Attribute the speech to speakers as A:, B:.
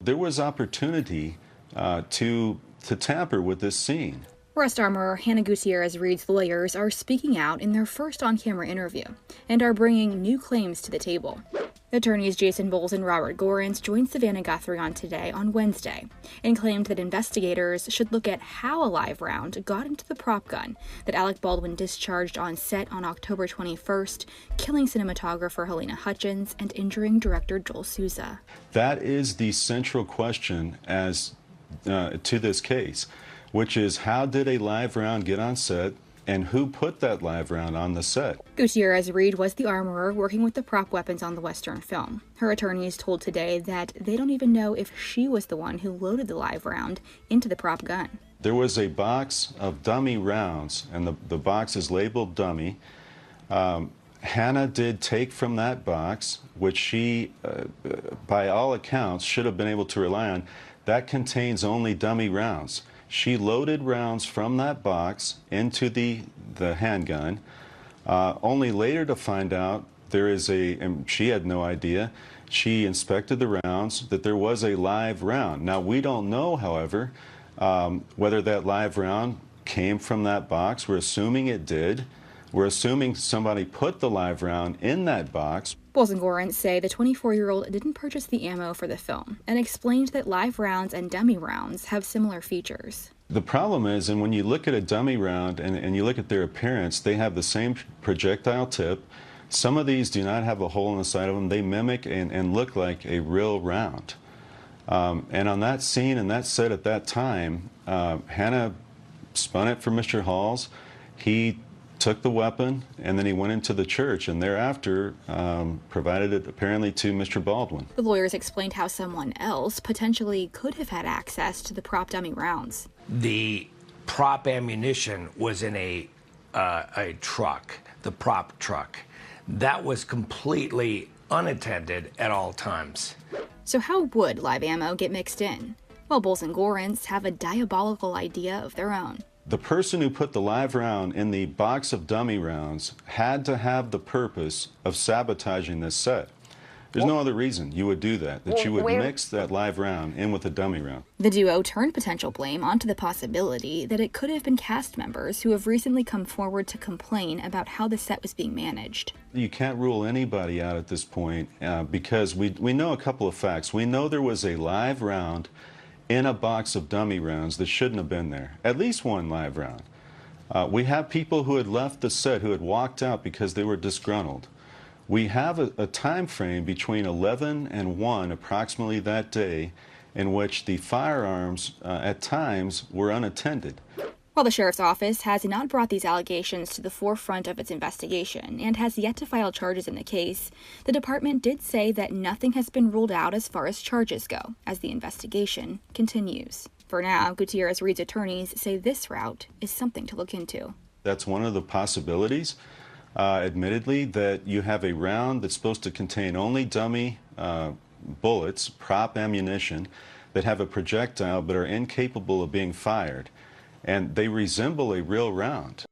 A: There was opportunity to tamper with this scene.
B: Arrest armorer Halyna Gutierrez Reed's lawyers are speaking out in their first on-camera interview and are bringing new claims to the table. Attorneys Jason Bowles and Robert Gorence joined Savannah Guthrie on Today on Wednesday and claimed that investigators should look at how a live round got into the prop gun that Alec Baldwin discharged on set on October 21st, killing cinematographer Halyna Hutchins and injuring director Joel Souza.
A: That is the central question as to this case, which is how did a live round get on set and who put that live round on the set?
B: Gutierrez Reed was the armorer working with the prop weapons on the Western film. Her attorneys told Today that they don't even know if she was the one who loaded the live round into the prop gun.
A: There was a box of dummy rounds, and the box is labeled dummy. Hannah did take from that box, which she, by all accounts, should have been able to rely on. That contains only dummy rounds. She loaded rounds from that box into the handgun, only later to find out there is and she had no idea. She inspected the rounds, that there was a live round. Now, we don't know, however, whether that live round came from that box. We're assuming it did. We're assuming somebody put the live round in that box.
B: Bowles and Gorence say the 24-year-old didn't purchase the ammo for the film and explained that live rounds and dummy rounds have similar features.
A: The problem is, and when you look at a dummy round and you look at their appearance, they have the same projectile tip. Some of these do not have a hole in the side of them. They mimic and look like a real round. And on that scene and that set at that time, Hannah spun it for Mr. Halls. He took the weapon, and then he went into the church, and thereafter provided it apparently to Mr. Baldwin.
B: The lawyers explained how someone else potentially could have had access to the prop dummy rounds.
C: The prop ammunition was in a truck, the prop truck. That was completely unattended at all times.
B: So how would live ammo get mixed in? Well, Bowles and Gorence have a diabolical idea of their own.
A: The person who put the live round in the box of dummy rounds had to have the purpose of sabotaging this set. There's no other reason you would do that you would mix that live round in with a dummy round.
B: The duo turned potential blame onto the possibility that it could have been cast members who have recently come forward to complain about how the set was being managed.
A: You can't rule anybody out at this point because we know a couple of facts. We know there was a live round in a box of dummy rounds that shouldn't have been there. At least one live round. We have people who had left the set, who had walked out because they were disgruntled. We have a time frame between 11 and 1, approximately that day, in which the firearms at times were unattended.
B: While the sheriff's office has not brought these allegations to the forefront of its investigation and has yet to file charges in the case, the department did say that nothing has been ruled out as far as charges go, as the investigation continues. For now, Gutierrez Reed's attorneys say this route is something to look into.
A: That's one of the possibilities, admittedly, that you have a round that's supposed to contain only dummy bullets, prop ammunition, that have a projectile but are incapable of being fired. And they resemble a real round.